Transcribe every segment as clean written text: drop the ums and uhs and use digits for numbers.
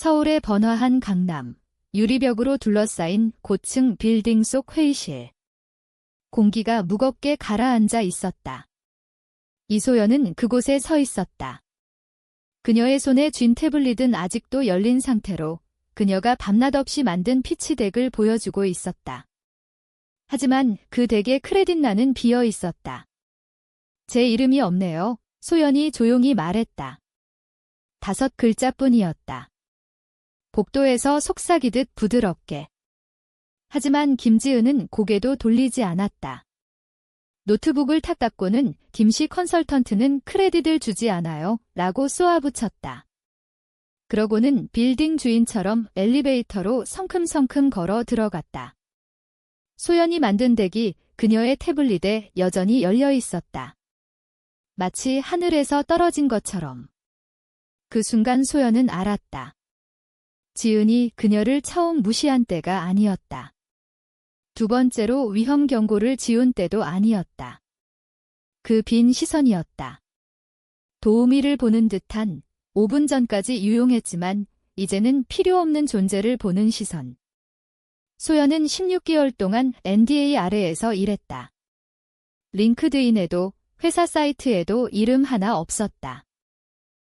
서울의 번화한 강남, 유리벽으로 둘러싸인 고층 빌딩 속 회의실. 공기가 무겁게 가라앉아 있었다. 이소연은 그곳에 서 있었다. 그녀의 손에 쥔 태블릿은 아직도 열린 상태로 그녀가 밤낮 없이 만든 피치덱을 보여주고 있었다. 하지만 그 덱에 크레딧란은 비어 있었다. 제 이름이 없네요. 소연이 조용히 말했다. 5글자뿐이었다. 복도에서 속삭이듯 부드럽게. 하지만 김지은은 고개도 돌리지 않았다. 노트북을 탁 닫고는 김씨 컨설턴트는 크레딧을 주지 않아요 라고 쏘아붙였다. 그러고는 빌딩 주인처럼 엘리베이터로 성큼성큼 걸어 들어갔다. 소연이 만든 덱이 그녀의 태블릿에 여전히 열려 있었다. 마치 하늘에서 떨어진 것처럼. 그 순간 소연은 알았다. 지은이 그녀를 처음 무시한 때가 아니었다. 두 번째로 위험 경고를 지운 때도 아니었다. 그 빈 시선이었다. 도우미를 보는 듯한 5분 전까지 유용했지만 이제는 필요 없는 존재를 보는 시선. 소연은 16개월 동안 NDA 아래에서 일했다. 링크드인에도 회사 사이트에도 이름 하나 없었다.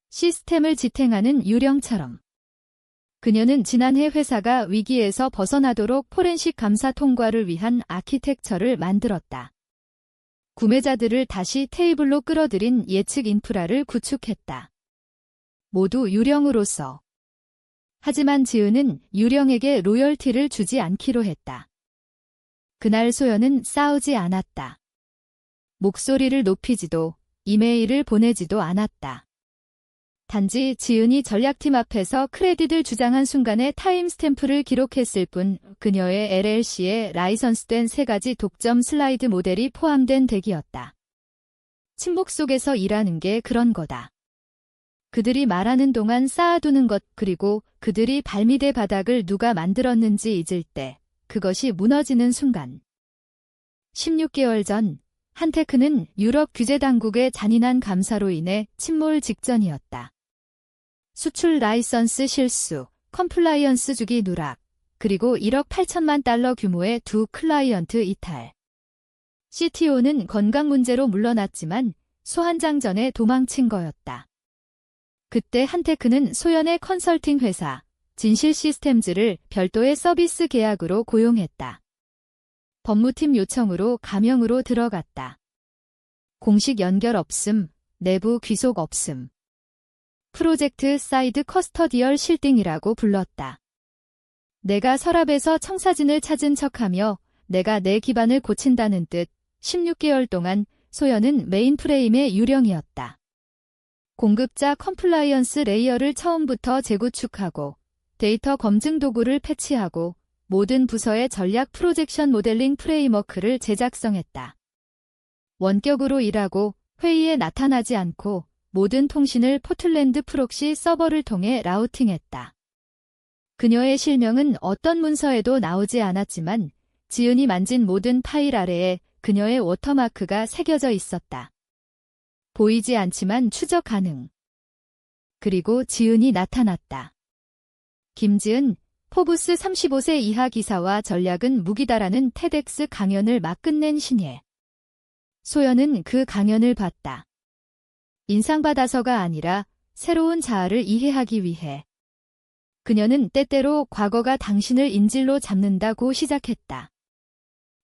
시스템을 지탱하는 유령처럼. 그녀는 지난해 회사가 위기에서 벗어나도록 포렌식 감사 통과를 위한 아키텍처를 만들었다. 구매자들을 다시 테이블로 끌어들인 예측 인프라를 구축했다. 모두 유령으로서. 하지만 지은은 유령에게 로열티를 주지 않기로 했다. 그날 소연은 싸우지 않았다. 목소리를 높이지도 이메일을 보내지도 않았다. 단지 지은이 전략팀 앞에서 크레딧을 주장한 순간에 타임스탬프를 기록했을 뿐 그녀의 LLC에 라이선스된 3가지 독점 슬라이드 모델이 포함된 덱이었다. 침묵 속에서 일하는 게 그런 거다. 그들이 말하는 동안 쌓아두는 것 그리고 그들이 발밑의 바닥을 누가 만들었는지 잊을 때 그것이 무너지는 순간. 16개월 전 한테크는 유럽 규제 당국의 잔인한 감사로 인해 침몰 직전이었다. 수출 라이선스 실수, 컴플라이언스 주기 누락, 그리고 1억 8천만 달러 규모의 2 클라이언트 이탈. CTO는 건강 문제로 물러났지만 소환장 전에 도망친 거였다. 그때 한테크는 소연의 컨설팅 회사, 진실 시스템즈를 별도의 서비스 계약으로 고용했다. 법무팀 요청으로 가명으로 들어갔다. 공식 연결 없음, 내부 귀속 없음. 프로젝트 사이드 커스터디얼 실딩이라고 불렀다. 내가 서랍에서 청사진을 찾은 척하며 내가 내 기반을 고친다는 뜻. 16개월 동안 소연은 메인프레임의 유령이었다. 공급자 컴플라이언스 레이어를 처음부터 재구축하고 데이터 검증 도구를 패치하고 모든 부서의 전략 프로젝션 모델링 프레임워크를 제작성했다. 원격으로 일하고 회의에 나타나지 않고 모든 통신을 포틀랜드 프록시 서버를 통해 라우팅했다. 그녀의 실명은 어떤 문서에도 나오지 않았지만 지은이 만진 모든 파일 아래에 그녀의 워터마크가 새겨져 있었다. 보이지 않지만 추적 가능. 그리고 지은이 나타났다. 김지은, 포브스 35세 이하 기사와 전략은 무기다라는 테덱스 강연을 막 끝낸 신예. 소연은 그 강연을 봤다. 인상받아서가 아니라 새로운 자아를 이해하기 위해. 그녀는 때때로 과거가 당신을 인질로 잡는다고 시작했다.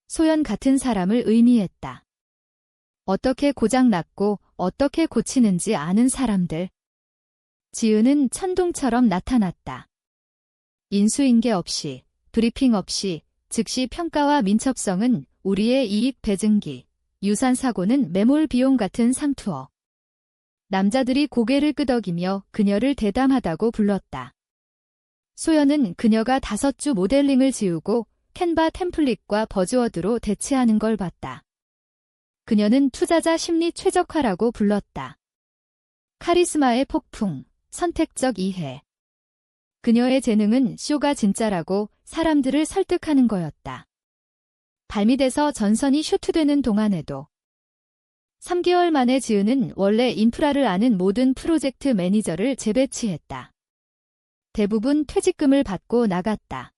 소연 같은 사람을 의미했다. 어떻게 고장났고 어떻게 고치는지 아는 사람들. 지은은 천둥처럼 나타났다. 인수인계 없이, 브리핑 없이, 즉시 평가와 민첩성은 우리의 이익 배증기, 유산사고는 매몰 비용 같은 상투어. 남자들이 고개를 끄덕이며 그녀를 대담하다고 불렀다. 소연은 그녀가 5주 모델링을 지우고 캔바 템플릿과 버즈워드로 대체하는 걸 봤다. 그녀는 투자자 심리 최적화라고 불렀다. 카리스마의 폭풍, 선택적 이해. 그녀의 재능은 쇼가 진짜라고 사람들을 설득하는 거였다. 발밑에서 전선이 쇼트되는 동안에도. 3개월 만에 지은은 원래 인프라를 아는 모든 프로젝트 매니저를 재배치했다. 대부분 퇴직금을 받고 나갔다.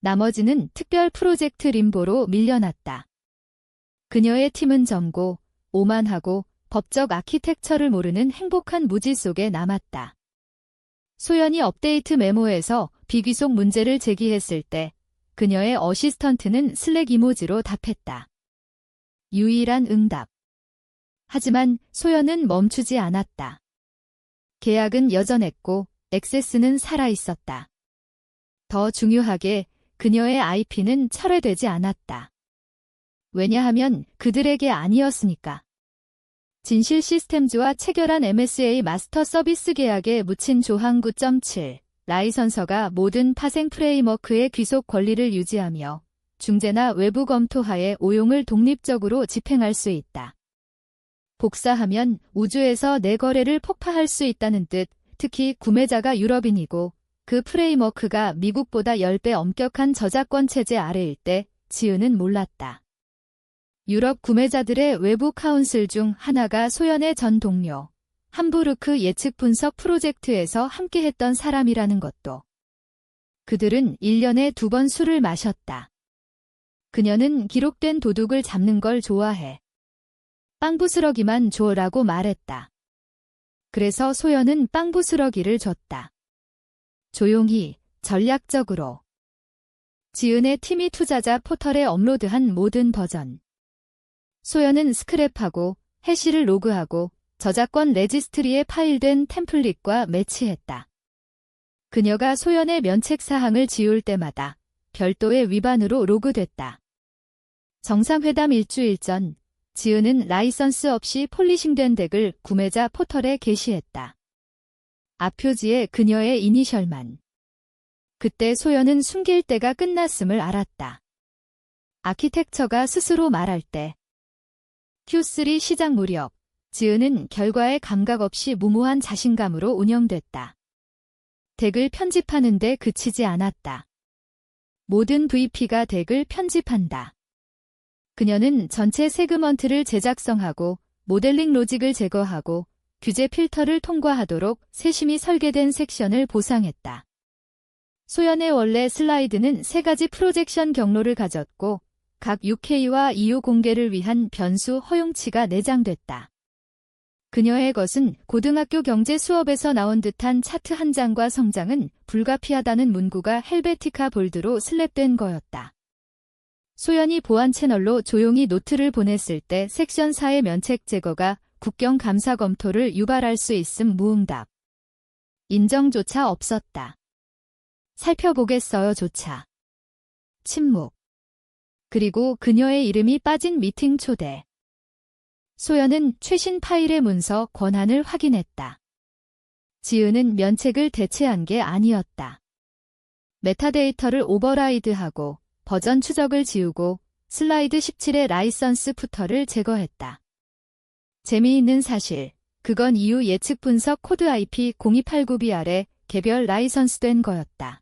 나머지는 특별 프로젝트 림보로 밀려났다. 그녀의 팀은 젊고 오만하고 법적 아키텍처를 모르는 행복한 무지 속에 남았다. 소연이 업데이트 메모에서 비귀속 문제를 제기했을 때 그녀의 어시스턴트는 슬랙 이모지로 답했다. 유일한 응답. 하지만 소연은 멈추지 않았다. 계약은 여전했고 액세스는 살아있었다. 더 중요하게 그녀의 IP는 철회되지 않았다. 왜냐하면 그들에게 아니었으니까. 진실 시스템즈와 체결한 MSA 마스터 서비스 계약에 묻힌 조항 9.7 라이선서가 모든 파생 프레임워크의 귀속 권리를 유지하며 중재나 외부 검토하에 오용을 독립적으로 집행할 수 있다. 복사하면 우주에서 내 거래를 폭파할 수 있다는 뜻, 특히 구매자가 유럽인이고 그 프레임워크가 미국보다 10배 엄격한 저작권 체제 아래일 때 지은은 몰랐다. 유럽 구매자들의 외부 카운슬 중 하나가 소연의 전 동료, 함부르크 예측 분석 프로젝트에서 함께했던 사람이라는 것도. 그들은 1년에 2번 술을 마셨다. 그녀는 기록된 도둑을 잡는 걸 좋아해. 빵부스러기만 줘라고 말했다. 그래서 소연은 빵부스러기를 줬다. 조용히, 전략적으로. 지은의 팀이 투자자 포털에 업로드한 모든 버전. 소연은 스크랩하고 해시를 로그하고 저작권 레지스트리에 파일된 템플릿과 매치했다. 그녀가 소연의 면책 사항을 지울 때마다 별도의 위반으로 로그됐다. 정상회담 일주일 전, 지은은 라이선스 없이 폴리싱된 덱을 구매자 포털에 게시했다. 앞표지에 그녀의 이니셜만. 그때 소연은 숨길 때가 끝났음을 알았다. 아키텍처가 스스로 말할 때. Q3 시작 무렵, 지은은 결과에 감각 없이 무모한 자신감으로 운영됐다. 덱을 편집하는 데 그치지 않았다. 모든 VP가 덱을 편집한다. 그녀는 전체 세그먼트를 재작성하고 모델링 로직을 제거하고 규제 필터를 통과하도록 세심히 설계된 섹션을 보상했다. 소연의 원래 슬라이드는 3가지 프로젝션 경로를 가졌고 각 UK와 EU 공개를 위한 변수 허용치가 내장됐다. 그녀의 것은 고등학교 경제 수업에서 나온 듯한 차트 한 장과 성장은 불가피하다는 문구가 헬베티카 볼드로 슬랩된 거였다. 소연이 보안 채널로 조용히 노트를 보냈을 때 섹션 4의 면책 제거가 국경 감사 검토를 유발할 수 있음 무응답. 인정조차 없었다. 살펴보겠어요조차. 침묵. 그리고 그녀의 이름이 빠진 미팅 초대. 소연은 최신 파일의 문서 권한을 확인했다. 지은은 면책을 대체한 게 아니었다. 메타데이터를 오버라이드하고 버전 추적을 지우고 슬라이드 17의 라이선스 푸터를 제거했다. 재미있는 사실, 그건 EU 예측 분석 코드 IP0289B 아래 개별 라이선스된 거였다.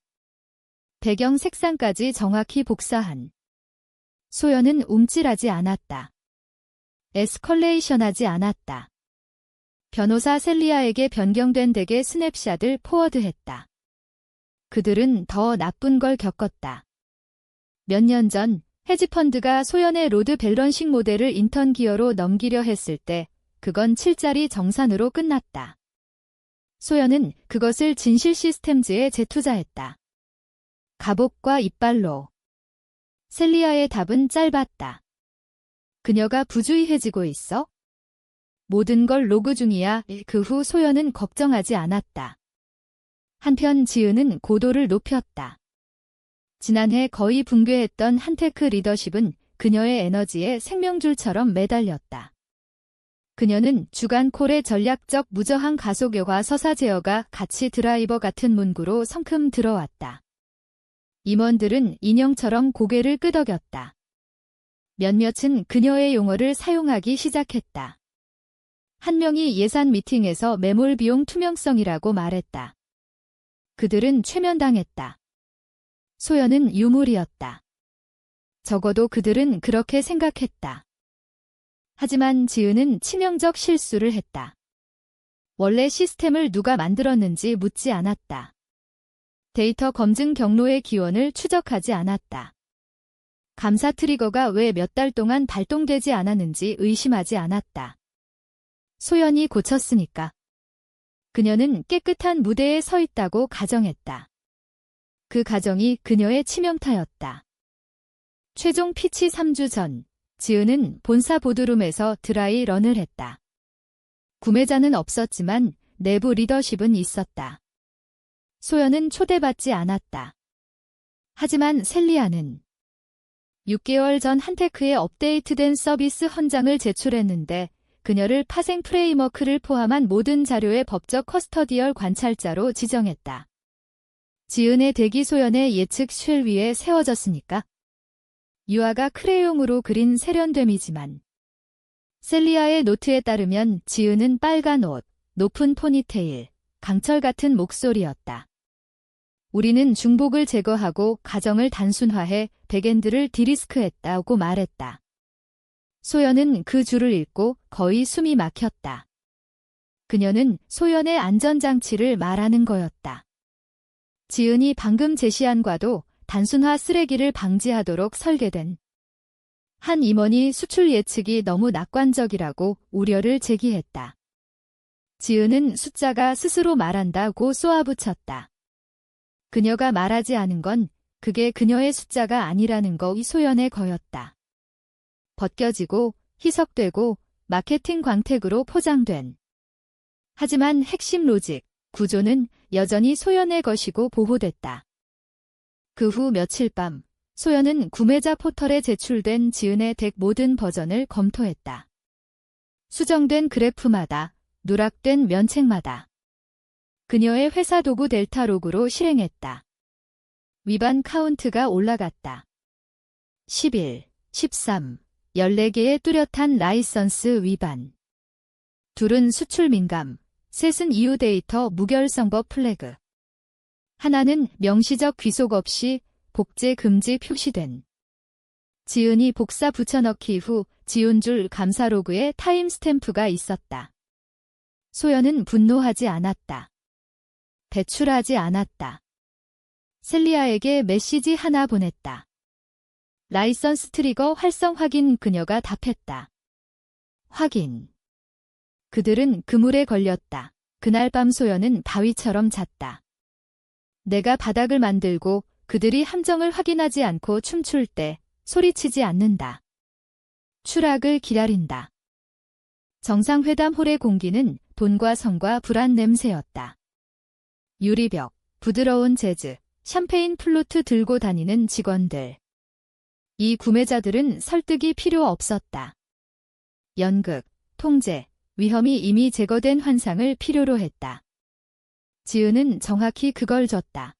배경 색상까지 정확히 복사한. 소연은 움찔하지 않았다. 에스컬레이션하지 않았다. 변호사 셀리아에게 변경된 덱의 스냅샷을 포워드했다. 그들은 더 나쁜 걸 겪었다. 몇 년 전 헤지펀드가 소연의 로드 밸런싱 모델을 인턴 기어로 넘기려 했을 때 그건 7짜리 정산으로 끝났다. 소연은 그것을 진실 시스템즈에 재투자했다. 갑옷과 이빨로. 셀리아의 답은 짧았다. 그녀가 부주의해지고 있어? 모든 걸 로그 중이야. 그 후 소연은 걱정하지 않았다. 한편 지은은 고도를 높였다. 지난해 거의 붕괴했던 한테크 리더십은 그녀의 에너지에 생명줄처럼 매달렸다. 그녀는 주간 콜의 전략적 무저항 가속여과 서사 제어가 가치 드라이버 같은 문구로 성큼 들어왔다. 임원들은 인형처럼 고개를 끄덕였다. 몇몇은 그녀의 용어를 사용하기 시작했다. 한 명이 예산 미팅에서 매몰 비용 투명성이라고 말했다. 그들은 최면당했다. 소연은 유물이었다. 적어도 그들은 그렇게 생각했다. 하지만 지은은 치명적 실수를 했다. 원래 시스템을 누가 만들었는지 묻지 않았다. 데이터 검증 경로의 기원을 추적하지 않았다. 감사 트리거가 왜 몇 달 동안 발동되지 않았는지 의심하지 않았다. 소연이 고쳤으니까. 그녀는 깨끗한 무대에 서 있다고 가정했다. 그 가정이 그녀의 치명타였다. 최종 피치 3주 전, 지은은 본사 보드룸에서 드라이 런을 했다. 구매자는 없었지만 내부 리더십은 있었다. 소연은 초대받지 않았다. 하지만 셀리아는 6개월 전 한테크에 업데이트된 서비스 헌장을 제출했는데 그녀를 파생 프레임워크를 포함한 모든 자료의 법적 커스터디얼 관찰자로 지정했다. 지은의 대기 소연의 예측 쉘 위에 세워졌으니까. 유아가 크레용으로 그린 세련됨이지만 셀리아의 노트에 따르면 지은은 빨간 옷, 높은 포니테일, 강철 같은 목소리였다. 우리는 중복을 제거하고 가정을 단순화해 백엔드를 디리스크했다고 말했다. 소연은 그 줄을 읽고 거의 숨이 막혔다. 그녀는 소연의 안전장치를 말하는 거였다. 지은이 방금 제시한 과도 단순화 쓰레기를 방지하도록 설계된. 한 임원이 수출 예측이 너무 낙관적이라고 우려를 제기했다. 지은은 숫자가 스스로 말한다고 쏘아붙였다. 그녀가 말하지 않은 건 그게 그녀의 숫자가 아니라는 거. 이 소연의 거였다. 벗겨지고 희석되고 마케팅 광택으로 포장된. 하지만 핵심 로직, 구조는 여전히 소연의 것이고 보호됐다. 그 후 며칠 밤, 소연은 구매자 포털에 제출된 지은의 덱 모든 버전을 검토했다. 수정된 그래프마다, 누락된 면책마다. 그녀의 회사 도구 델타 로그로 실행했다. 위반 카운트가 올라갔다. 11, 13, 14개의 뚜렷한 라이선스 위반. 둘은 수출 민감, 셋은 EU 데이터 무결성법 플래그. 하나는 명시적 귀속 없이 복제 금지 표시된. 지은이 복사 붙여넣기 후 지운줄 감사 로그에 타임스탬프가 있었다. 소연은 분노하지 않았다. 배출하지 않았다. 셀리아에게 메시지 하나 보냈다. 라이선스 트리거 활성 확인. 그녀가 답했다. 확인. 그들은 그물에 걸렸다. 그날 밤 소연은 바위처럼 잤다. 내가 바닥을 만들고 그들이 함정을 확인하지 않고 춤출 때 소리치지 않는다. 추락을 기다린다. 정상회담 홀의 공기는 돈과 성과 불안 냄새였다. 유리벽, 부드러운 재즈, 샴페인 플루트 들고 다니는 직원들. 이 구매자들은 설득이 필요 없었다. 연극, 통제, 위험이 이미 제거된 환상을 필요로 했다. 지은은 정확히 그걸 줬다.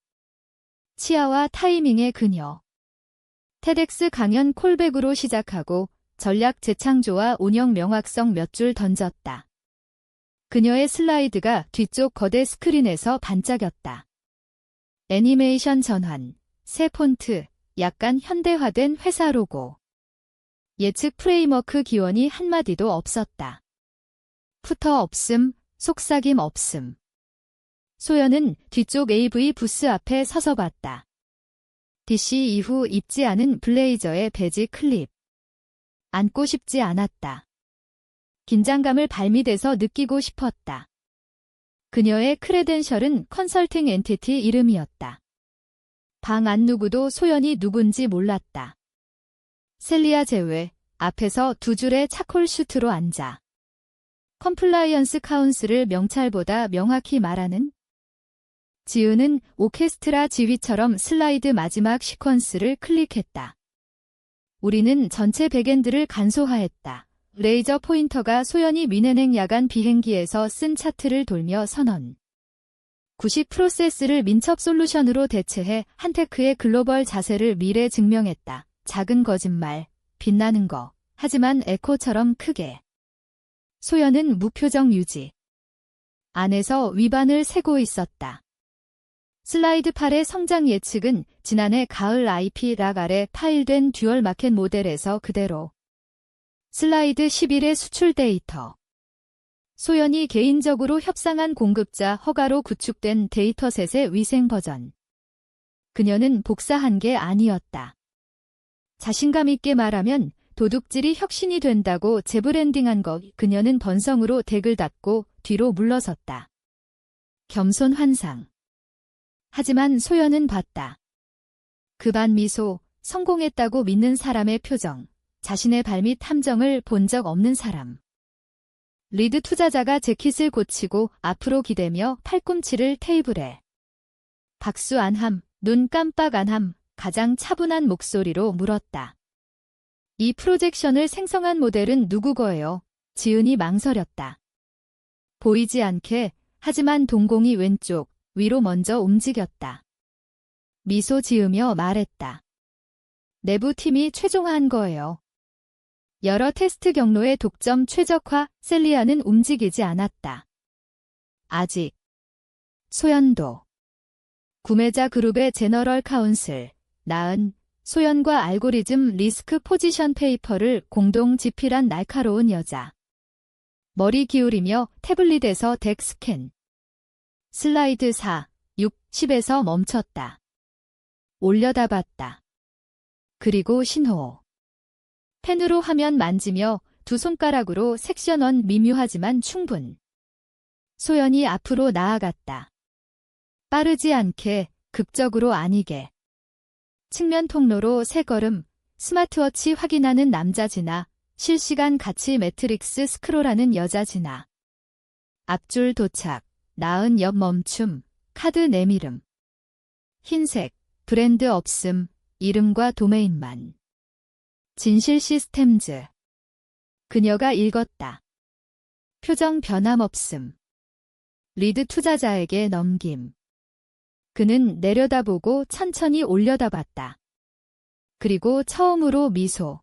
치아와 타이밍의 그녀. 테덱스 강연 콜백으로 시작하고 전략 재창조와 운영 명확성 몇 줄 던졌다. 그녀의 슬라이드가 뒤쪽 거대 스크린에서 반짝였다. 애니메이션 전환, 새 폰트, 약간 현대화된 회사 로고. 예측 프레임워크 기원이 한마디도 없었다. 푸터 없음, 속삭임 없음. 소연은 뒤쪽 AV 부스 앞에 서서 봤다. DC 이후 입지 않은 블레이저의 배지 클립. 안고 싶지 않았다. 긴장감을 발밑에서 느끼고 싶었다. 그녀의 크레덴셜은 컨설팅 엔티티 이름이었다. 방 안 누구도 소연이 누군지 몰랐다. 셀리아 제외, 앞에서 두 줄의 차콜 슈트로 앉아. 컴플라이언스 카운슬을 명찰보다 명확히 말하는. 지은은 오케스트라 지휘처럼 슬라이드 마지막 시퀀스를 클릭했다. 우리는 전체 백엔드를 간소화했다. 레이저 포인터가 소연이 민행행 야간 비행기에서 쓴 차트를 돌며 선언. 90 프로세스를 민첩 솔루션으로 대체해 한테크의 글로벌 자세를 미래 증명했다. 작은 거짓말, 빛나는 거, 하지만 에코처럼 크게. 소연은 무표정 유지. 안에서 위반을 세고 있었다. 슬라이드 8의 성장 예측은 지난해 가을 IP 락 아래 파일된 듀얼 마켓 모델에서 그대로. 슬라이드 11의 수출 데이터. 소연이 개인적으로 협상한 공급자 허가로 구축된 데이터셋의 위생 버전. 그녀는 복사한 게 아니었다. 자신감 있게 말하면 도둑질이 혁신이 된다고 재브랜딩한 것. 그녀는 번성으로 덱을 닫고 뒤로 물러섰다. 겸손 환상. 하지만 소연은 봤다. 그 반 미소, 성공했다고 믿는 사람의 표정, 자신의 발밑 함정을 본 적 없는 사람. 리드 투자자가 재킷을 고치고 앞으로 기대며 팔꿈치를 테이블에. 박수 안함, 눈 깜빡 안함, 가장 차분한 목소리로 물었다. 이 프로젝션을 생성한 모델은 누구 거예요? 지은이 망설였다. 보이지 않게, 하지만 동공이 왼쪽, 위로 먼저 움직였다. 미소 지으며 말했다. 내부팀이 최종화한 거예요. 여러 테스트 경로의 독점 최적화. 셀리아는 움직이지 않았다. 아직. 소연도. 구매자 그룹의 제너럴 카운슬, 나은, 소연과 알고리즘 리스크 포지션 페이퍼를 공동 집필한 날카로운 여자. 머리 기울이며 태블릿에서 덱 스캔. 슬라이드 4, 6, 10에서 멈췄다. 올려다봤다. 그리고 신호. 펜으로 화면 만지며 두 손가락으로 섹션1 미묘하지만 충분. 소연이 앞으로 나아갔다. 빠르지 않게, 극적으로 아니게. 측면 통로로 세 걸음, 스마트워치 확인하는 남자 지나, 실시간 가치 매트릭스 스크롤하는 여자 지나. 앞줄 도착, 나은 옆 멈춤, 카드 내미름. 흰색, 브랜드 없음, 이름과 도메인만. 진실 시스템즈. 그녀가 읽었다. 표정 변함없음. 리드 투자자에게 넘김. 그는 내려다보고 천천히 올려다봤다. 그리고 처음으로 미소.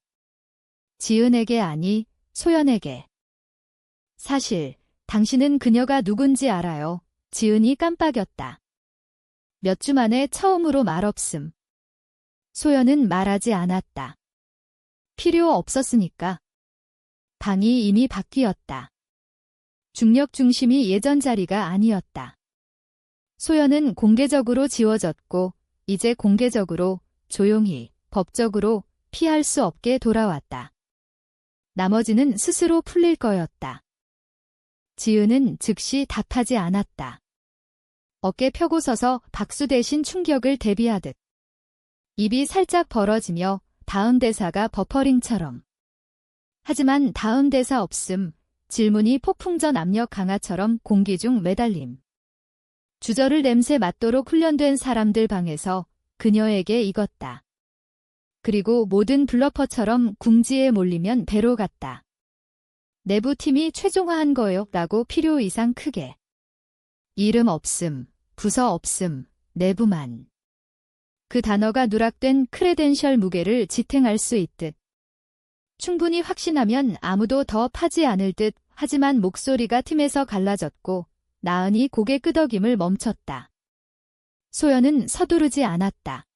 지은에게 아니, 소연에게. 사실, 당신은 그녀가 누군지 알아요. 지은이 깜빡였다. 몇 주 만에 처음으로 말없음. 소연은 말하지 않았다. 필요 없었으니까. 방이 이미 바뀌었다. 중력 중심이 예전 자리가 아니었다. 소연은 공개적으로 지워졌고, 이제 공개적으로, 조용히, 법적으로 피할 수 없게 돌아왔다. 나머지는 스스로 풀릴 거였다. 지은은 즉시 답하지 않았다. 어깨 펴고 서서 박수 대신 충격을 대비하듯. 입이 살짝 벌어지며 다음 대사가 버퍼링처럼. 하지만 다음 대사 없음, 질문이 폭풍전 압력 강화처럼 공기 중 매달림. 주저를 냄새 맡도록 훈련된 사람들 방에서 그녀에게 익었다. 그리고 모든 블러퍼처럼 궁지에 몰리면 배로 갔다. 내부팀이 최종화한 거요 라고 필요 이상 크게. 이름 없음, 부서 없음, 내부만. 그 단어가 누락된 크레덴셜 무게를 지탱할 수 있듯. 충분히 확신하면 아무도 더 파지 않을 듯. 하지만 목소리가 팀에서 갈라졌고 나은이 고개 끄덕임을 멈췄다. 소연은 서두르지 않았다.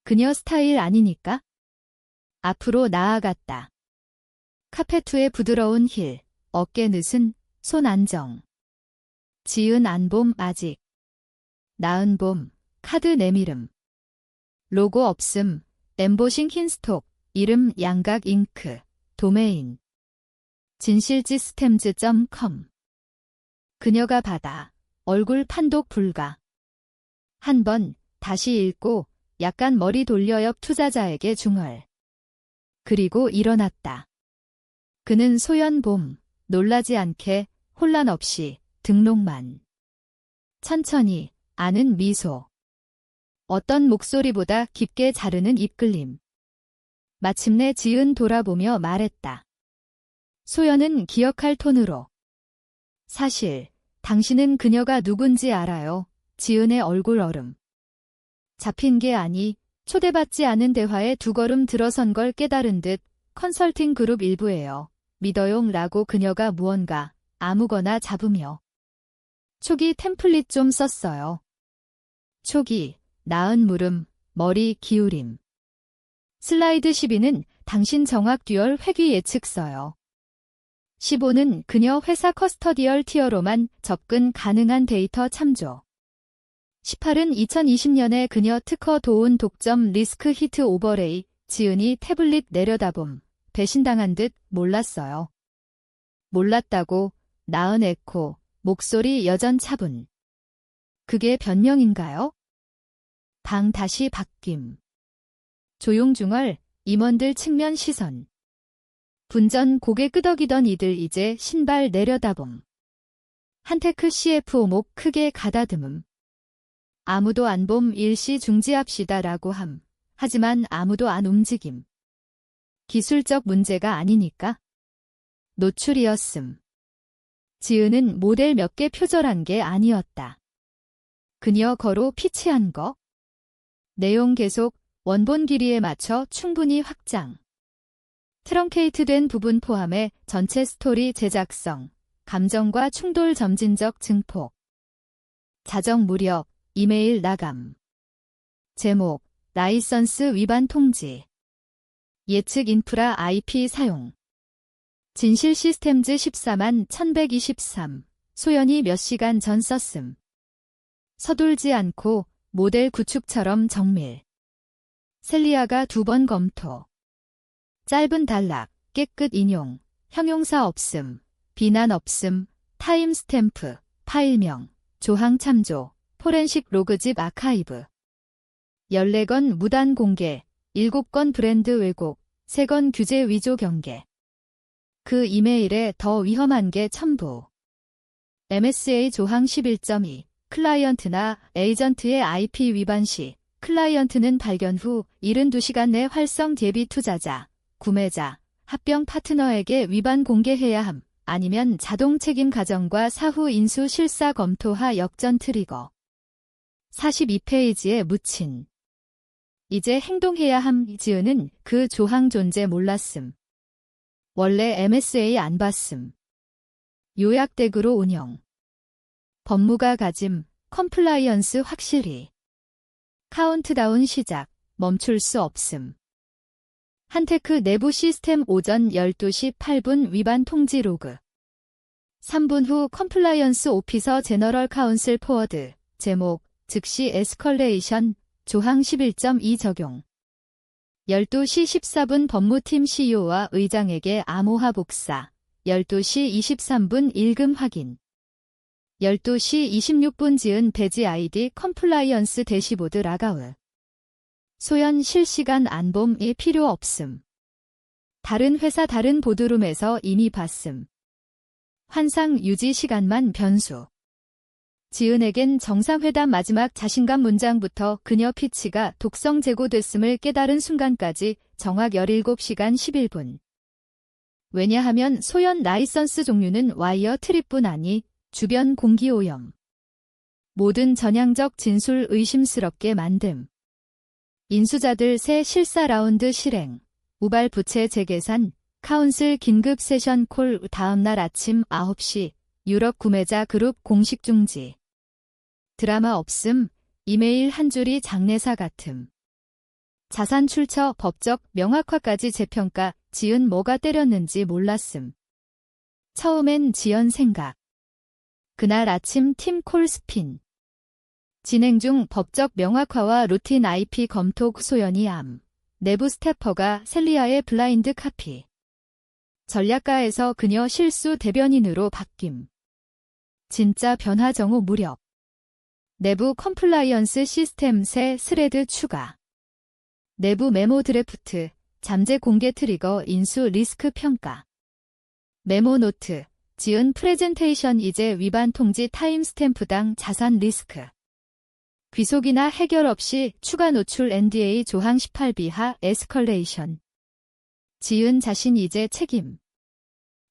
그녀 스타일 아니니까? 앞으로 나아갔다. 카페트의 부드러운 힐, 어깨 느슨, 손 안정. 지은 안봄 아직. 나은 봄, 카드 내미름. 로고 없음, 엠보싱 흰스톡, 이름 양각 잉크, 도메인. 진실지스템즈.com. 그녀가 받아, 얼굴 판독 불가. 한 번, 다시 읽고, 약간 머리 돌려 옆 투자자에게 중얼. 그리고 일어났다. 그는 소연 봄, 놀라지 않게, 혼란 없이, 등록만. 천천히, 아는 미소. 어떤 목소리보다 깊게 자르는 입끌림. 마침내 지은 돌아보며 말했다. 소연은 기억할 톤으로. 사실, 당신은 그녀가 누군지 알아요. 지은의 얼굴 얼음. 잡힌 게 아니, 초대받지 않은 대화에 두 걸음 들어선 걸 깨달은 듯 컨설팅 그룹 일부예요. 믿어용 라고 그녀가 무언가, 아무거나 잡으며. 초기 템플릿 좀 썼어요. 초기, 나은 물음, 머리 기울임. 슬라이드 12는 당신 정확 듀얼 회귀 예측서요. 15는 그녀 회사 커스터디얼 티어로만 접근 가능한 데이터 참조. 18은 2020년에 그녀 특허 도운 독점 리스크 히트 오버레이, 지은이 태블릿 내려다봄, 배신당한 듯 몰랐어요. 몰랐다고, 나은 에코, 목소리 여전 차분. 그게 변명인가요? 방 다시 바뀜. 조용중얼, 임원들 측면 시선. 분전 고개 끄덕이던 이들 이제 신발 내려다봄. 한테크 CFO 목 크게 가다듬음. 아무도 안 봄 일시 중지합시다라고 함. 하지만 아무도 안 움직임. 기술적 문제가 아니니까. 노출이었음. 지은은 모델 몇 개 표절한 게 아니었다. 그녀 거로 피치한 거. 내용 계속 원본 길이에 맞춰 충분히 확장. 트렁케이트된 부분 포함해 전체 스토리 제작성, 감정과 충돌 점진적 증폭. 자정 무렵, 이메일 나감. 제목, 라이선스 위반 통지. 예측 인프라 IP 사용. 진실 시스템즈 14만 1123. 소연이 몇 시간 전 썼음. 서둘지 않고 모델 구축처럼 정밀. 셀리아가 2번 검토. 짧은 단락, 깨끗 인용, 형용사 없음, 비난 없음, 타임 스탬프, 파일명, 조항 참조, 포렌식 로그집 아카이브. 14건 무단 공개, 7건 브랜드 왜곡, 3건 규제 위조 경계. 그 이메일에 더 위험한 게 첨부. MSA 조항 11.2. 클라이언트나 에이전트의 IP 위반 시 클라이언트는 발견 후 72시간 내 활성 대비 투자자, 구매자, 합병 파트너에게 위반 공개해야 함. 아니면 자동 책임 가정과 사후 인수 실사 검토하 역전 트리거. 42페이지에 묻힌. 이제 행동해야 함. 지은은 그 조항 존재 몰랐음. 원래 MSA 안 봤음. 요약덱으로 운영. 법무가 가짐, 컴플라이언스 확실히. 카운트다운 시작, 멈출 수 없음. 한테크 내부 시스템 오전 12시 8분 위반 통지 로그. 3분 후 컴플라이언스 오피서 제너럴 카운슬 포워드. 제목, 즉시 에스컬레이션, 조항 11.2 적용. 12시 14분 법무팀 CEO와 의장에게 암호화 복사. 12시 23분 일금 확인. 12시 26분 지은 배지 아이디 컴플라이언스 대시보드 라가울. 소연 실시간 안봄이 필요 없음. 다른 회사 다른 보드룸에서 이미 봤음. 환상 유지 시간만 변수. 지은에겐 정상회담 마지막 자신감 문장부터 그녀 피치가 독성 제고됐음을 깨달은 순간까지 정확 17시간 11분. 왜냐하면 소연 라이선스 종류는 와이어 트립뿐 아니 주변 공기오염. 모든 전향적 진술 의심스럽게 만듦. 인수자들 새 실사 라운드 실행. 우발 부채 재계산. 카운슬 긴급 세션 콜. 다음날 아침 9시. 유럽 구매자 그룹 공식 중지. 드라마 없음. 이메일 한 줄이 장례사 같음. 자산 출처 법적 명확화까지 재평가. 지은 뭐가 때렸는지 몰랐음. 처음엔 지연 생각. 그날 아침 팀 콜 스핀. 진행 중 법적 명확화와 루틴 IP 검토. 소연이 암. 내부 스태퍼가 셀리아의 블라인드 카피. 전략가에서 그녀 실수 대변인으로 바뀜. 진짜 변화 정오 무렵. 내부 컴플라이언스 시스템 새 스레드 추가. 내부 메모 드래프트. 잠재 공개 트리거 인수 리스크 평가. 메모 노트. 지은 프레젠테이션 이제 위반 통지 타임 스탬프당 자산 리스크. 귀속이나 해결 없이 추가 노출 NDA 조항 18비하 에스컬레이션. 지은 자신 이제 책임.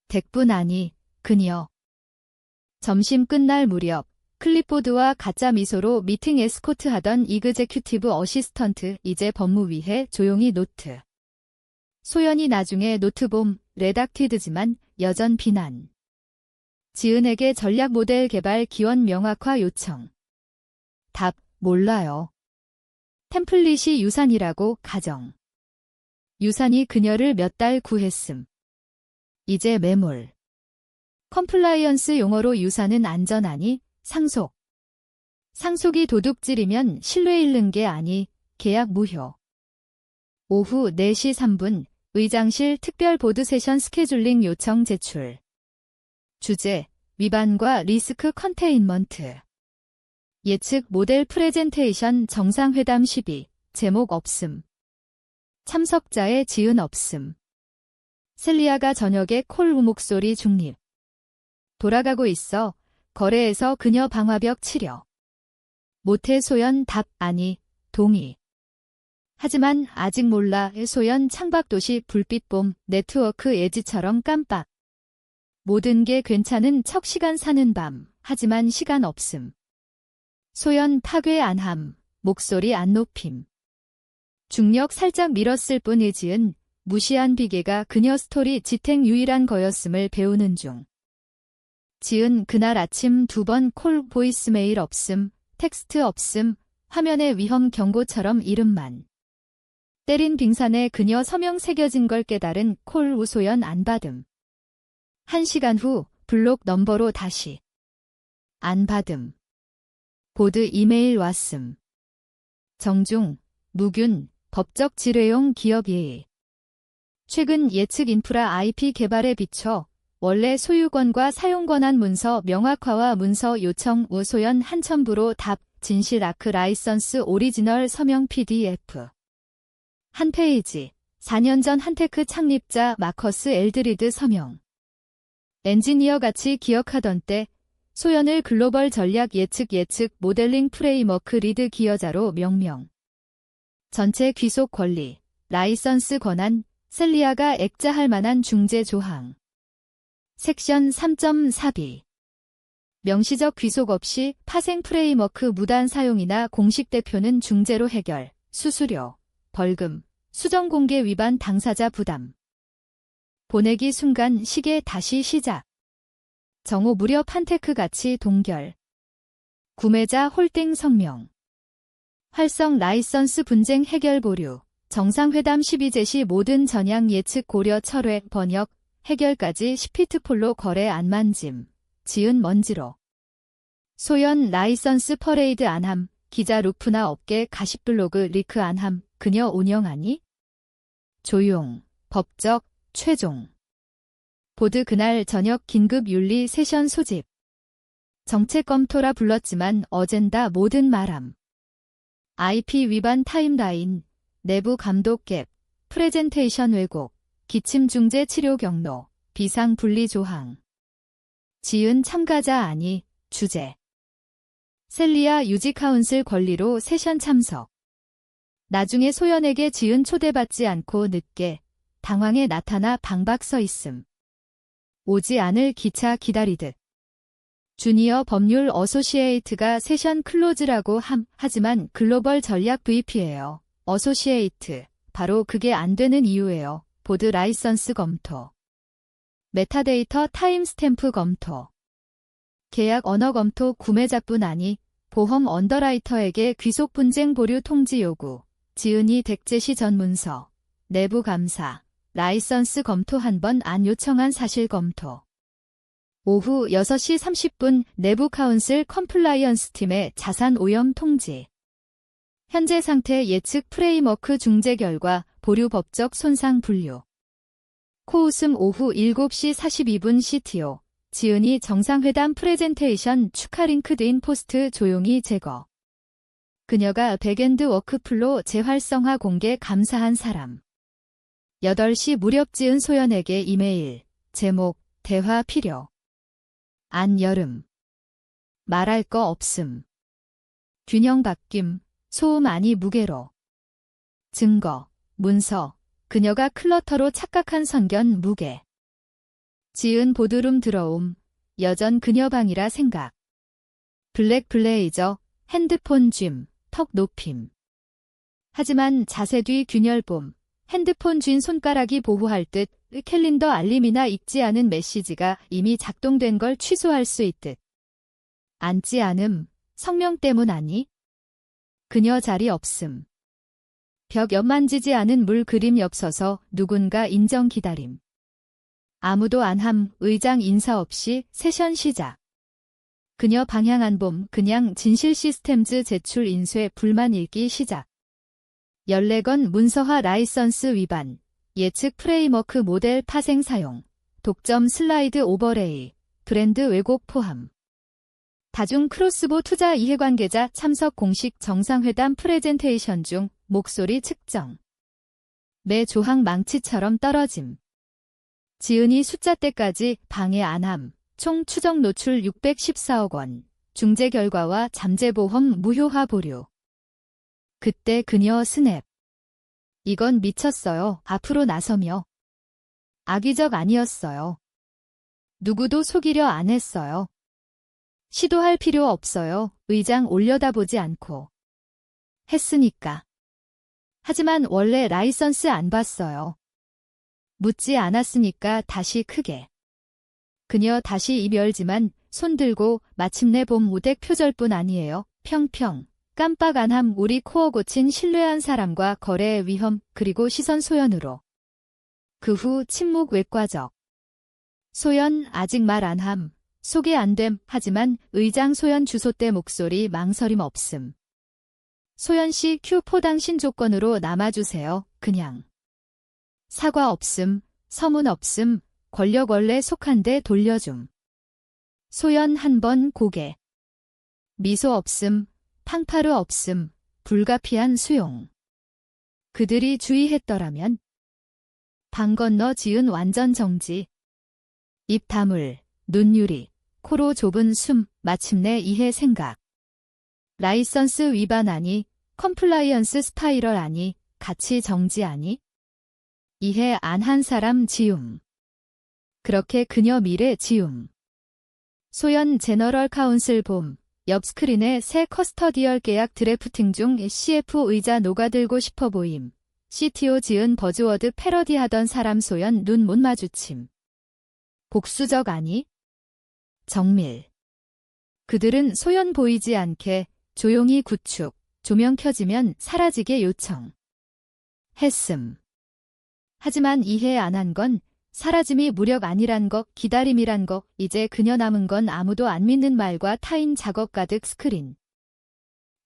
덱뿐 아니 그녀. 점심 끝날 무렵 클립보드와 가짜 미소로 미팅 에스코트 하던 이그제큐티브 어시스턴트 이제 법무위에 조용히 노트. 소연이 나중에 노트봄 레닥티드지만 여전 비난. 지은에게 전략 모델 개발 기원 명확화 요청. 답, 몰라요. 템플릿이 유산이라고 가정. 유산이 그녀를 몇 달 구했음. 이제 매몰. 컴플라이언스 용어로 유산은 안전하니 상속. 상속이 도둑질이면 신뢰 잃는 게 아니 계약 무효. 오후 4시 3분 의장실 특별 보드 세션 스케줄링 요청 제출. 주제 위반과 리스크 컨테인먼트. 예측 모델 프레젠테이션 정상회담 12. 제목 없음. 참석자의 지은 없음. 셀리아가 저녁에 콜 목소리 중립. 돌아가고 있어. 거래에서 그녀 방화벽 치려. 모태 소연 답 아니 동의. 하지만 아직 몰라. 소연 창밖도시 불빛봄 네트워크 예지처럼 깜빡. 모든 게 괜찮은 척 시간 사는 밤. 하지만 시간 없음. 소연 파괴 안함. 목소리 안 높임. 중력 살짝 밀었을 뿐 이지은 무시한 비계가 그녀 스토리 지탱 유일한 거였음을 배우는 중. 지은 그날 아침 2번 콜 보이스메일 없음. 텍스트 없음. 화면에 위험 경고처럼 이름만. 때린 빙산에 그녀 서명 새겨진 걸 깨달은 콜 우소연 안 받음. 1시간 후 블록 넘버로 다시. 안 받음. 보드 이메일 왔음. 정중, 무균, 법적 지뢰용 기업 예의. 최근 예측 인프라 IP 개발에 비춰 원래 소유권과 사용권한 문서 명확화와 문서 요청 우소연 한첨부로 답 진실 아크 라이선스 오리지널 서명 PDF. 한 페이지. 4년 전 한테크 창립자 마커스 엘드리드 서명. 엔지니어같이 기억하던 때 소연을 글로벌 전략 예측 모델링 프레임워크 리드 기여자로 명명. 전체 귀속 권리, 라이선스 권한, 셀리아가 액자할 만한 중재 조항. 섹션 3.4b. 명시적 귀속 없이 파생 프레임워크 무단 사용이나 공식 대표는 중재로 해결, 수수료, 벌금, 수정 공개 위반 당사자 부담. 보내기 순간 시계 다시 시작. 정오 무렵 판테크 가치 동결. 구매자 홀딩 성명. 활성 라이선스 분쟁 해결 보류. 정상회담 12제시 모든 전향 예측 고려 철회 번역 해결까지 10피트폴로 거래 안 만짐. 지은 먼지로. 소연 라이선스 퍼레이드 안함. 기자 루프나 업계 가십 블로그 리크 안함. 그녀 운영하니? 조용. 법적 최종. 보드 그날 저녁 긴급 윤리 세션 소집. 정책 검토라 불렀지만 어젠다 모든 말함. IP 위반 타임라인, 내부 감독 갭, 프레젠테이션 왜곡, 기침 중재 치료 경로, 비상 분리 조항. 지은 참가자 아니, 주제. 셀리아 유지 카운슬 권리로 세션 참석. 나중에 소연에게 지은 초대받지 않고 늦게 당황해 나타나 방박 서 있음. 오지 않을 기차 기다리듯. 주니어 법률 어소시에이트가 세션 클로즈라고 하지만 글로벌 전략 VP예요. 어소시에이트. 바로 그게 안 되는 이유예요. 보드 라이선스 검토. 메타데이터 타임스탬프 검토. 계약 언어 검토 구매자뿐 아니 보험 언더라이터에게 귀속 분쟁 보류 통지 요구. 지은이 덱제시 전문서. 내부 감사. 라이선스 검토 한 번 안 요청한 사실 검토. 오후 6시 30분 내부 카운슬 컴플라이언스 팀의 자산 오염 통지. 현재 상태 예측 프레임워크 중재 결과 보류 법적 손상 분류. 코웃음 오후 7시 42분 CTO. 지은이 정상회담 프레젠테이션 축하 링크드인 포스트 조용히 제거. 그녀가 백엔드 워크플로 재활성화 공개 감사한 사람. 8시 무렵 지은 소연에게 이메일. 제목, 대화 필요. 안 여름. 말할 거 없음. 균형 바뀜. 소음 아니 무게로. 증거, 문서. 그녀가 클러터로 착각한 선견 무게. 지은 보드룸 들어옴. 여전 그녀 방이라 생각. 블랙 블레이저, 핸드폰 쥔, 턱 높임. 하지만 자세 뒤 균열봄. 핸드폰 쥔 손가락이 보호할 듯 캘린더 알림이나 읽지 않은 메시지가 이미 작동된 걸 취소할 수 있듯. 앉지 않음. 성명 때문 아니? 그녀 자리 없음. 벽 옆 만지지 않은 물 그림 옆 서서 누군가 인정 기다림. 아무도 안함. 의장 인사 없이 세션 시작. 그녀 방향 안 봄 그냥 진실 시스템즈 제출 인쇄 불만 읽기 시작. 14건 문서화 라이선스 위반, 예측 프레임워크 모델 파생 사용, 독점 슬라이드 오버레이, 브랜드 왜곡 포함. 다중 크로스보 투자 이해관계자 참석 공식 정상회담 프레젠테이션 중 목소리 측정. 매 조항 망치처럼 떨어짐. 지은이 숫자대까지 방해 안함. 총 추정 노출 614억 원. 중재 결과와 잠재보험 무효화 보류. 그때 그녀 스냅. 이건 미쳤어요. 앞으로 나서며. 악의적 아니었어요. 누구도 속이려 안 했어요. 시도할 필요 없어요. 의장 올려다보지 않고. 했으니까. 하지만 원래 라이선스 안 봤어요. 묻지 않았으니까 다시 크게. 그녀 다시 입 열지만 손 들고 마침내 봄 무덱 표절뿐 아니에요. 평평. 깜빡 안함 우리 코어 고친 신뢰한 사람과 거래의 위험 그리고 시선 소연으로. 그 후 침묵 외과적. 소연 아직 말 안함. 소개 안됨 하지만 의장 소연 주소대 목소리 망설임 없음. 소연씨 큐포 당신 조건으로 남아주세요. 그냥. 사과 없음. 서문 없음. 권력 원래 속한데 돌려줌. 소연 한 번 고개. 미소 없음. 팡파르 없음. 불가피한 수용. 그들이 주의했더라면. 방 건너 지은 완전 정지. 입 다물. 눈 유리. 코로 좁은 숨. 마침내 이해 생각. 라이선스 위반 아니. 컴플라이언스 스파이럴 아니. 가치 정지 아니. 이해 안 한 사람 지움. 그렇게 그녀 미래 지움. 소연 제너럴 카운슬 봄. 옆 스크린에 새 커스터디얼 계약 드래프팅 중 CF 의자 녹아들고 싶어 보임. CTO 지은 버즈워드 패러디하던 사람 소연 눈 못 마주침. 복수적 아니? 정밀. 그들은 소연 보이지 않게 조용히 구축, 조명 켜지면 사라지게 요청. 했음. 하지만 이해 안 한 건 사라짐이 무력 아니란 것, 기다림이란 것, 이제 그녀 남은 건 아무도 안 믿는 말과 타인 작업 가득 스크린.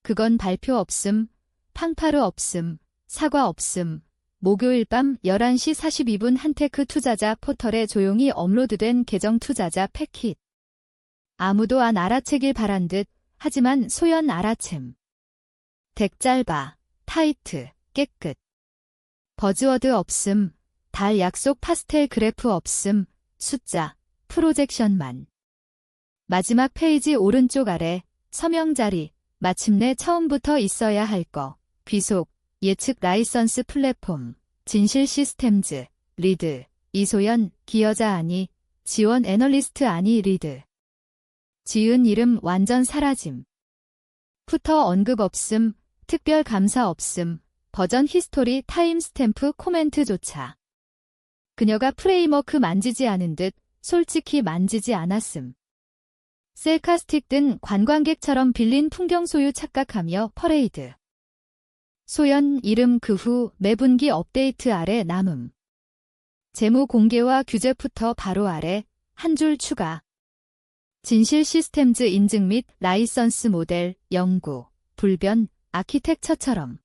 그건 발표 없음, 팡파르 없음, 사과 없음. 목요일 밤 11시 42분 한테크 투자자 포털에 조용히 업로드된 계정 투자자 패킷. 아무도 안 알아채길 바란 듯, 하지만 소연 알아챔. 덱 짧아, 타이트, 깨끗. 버즈워드 없음. 달 약속 파스텔 그래프 없음, 숫자, 프로젝션만. 마지막 페이지 오른쪽 아래, 서명 자리, 마침내 처음부터 있어야 할 거, 귀속, 예측 라이선스 플랫폼, 진실 시스템즈, 리드, 이소연, 기여자 아니, 지원 애널리스트 아니 리드. 지은 이름 완전 사라짐. 푸터 언급 없음, 특별 감사 없음, 버전 히스토리 타임스탬프 코멘트조차. 그녀가 프레임워크 만지지 않은 듯 솔직히 만지지 않았음. 셀카스틱 든 관광객처럼 빌린 풍경 소유 착각하며 퍼레이드. 소연 이름 그 후 매분기 업데이트 아래 남음. 재무 공개와 규제부터 바로 아래 한 줄 추가. 진실 시스템즈 인증 및 라이선스 모델 연구, 불변, 아키텍처처럼.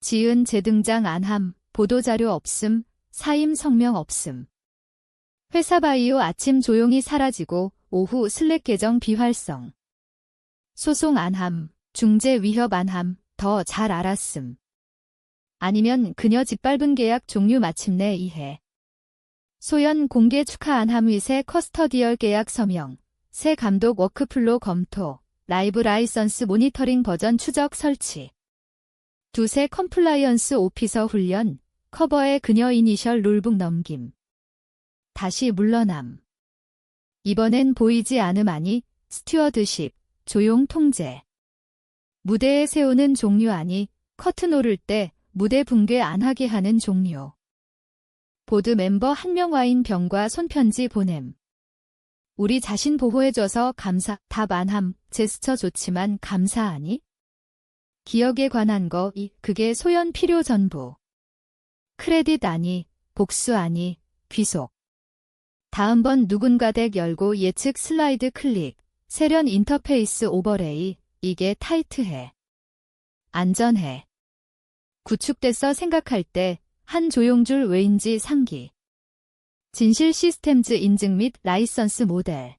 지은 재등장 안함, 보도자료 없음, 사임 성명 없음. 회사 바이오 아침 조용히 사라지고 오후 슬랙 계정 비활성. 소송 안함, 중재 위협 안함, 더 잘 알았음. 아니면 그녀 짓밟은 계약 종류 마침내 이해. 소연 공개 축하 안함 위새 커스터디얼 계약 서명, 새 감독 워크플로 검토, 라이브 라이선스 모니터링 버전 추적 설치. 두새 컴플라이언스 오피서 훈련, 커버에 그녀 이니셜 룰북 넘김. 다시 물러남. 이번엔 보이지 않음 아니, 스튜어드십, 조용 통제. 무대에 세우는 종류 아니, 커튼 오를 때 무대 붕괴 안 하게 하는 종류. 보드 멤버 한 명 와인 병과 손편지 보냄. 우리 자신 보호해줘서 감사, 답 안함, 제스처 좋지만 감사 아니? 기억에 관한 거, 그게 소연 필요 전부. 크레딧 아니, 복수 아니, 귀속. 다음번 누군가 덱 열고 예측 슬라이드 클릭, 세련 인터페이스 오버레이, 이게 타이트해. 안전해. 구축됐어 생각할 때 한 조용줄 왜인지 상기. 진실 시스템즈 인증 및 라이선스 모델.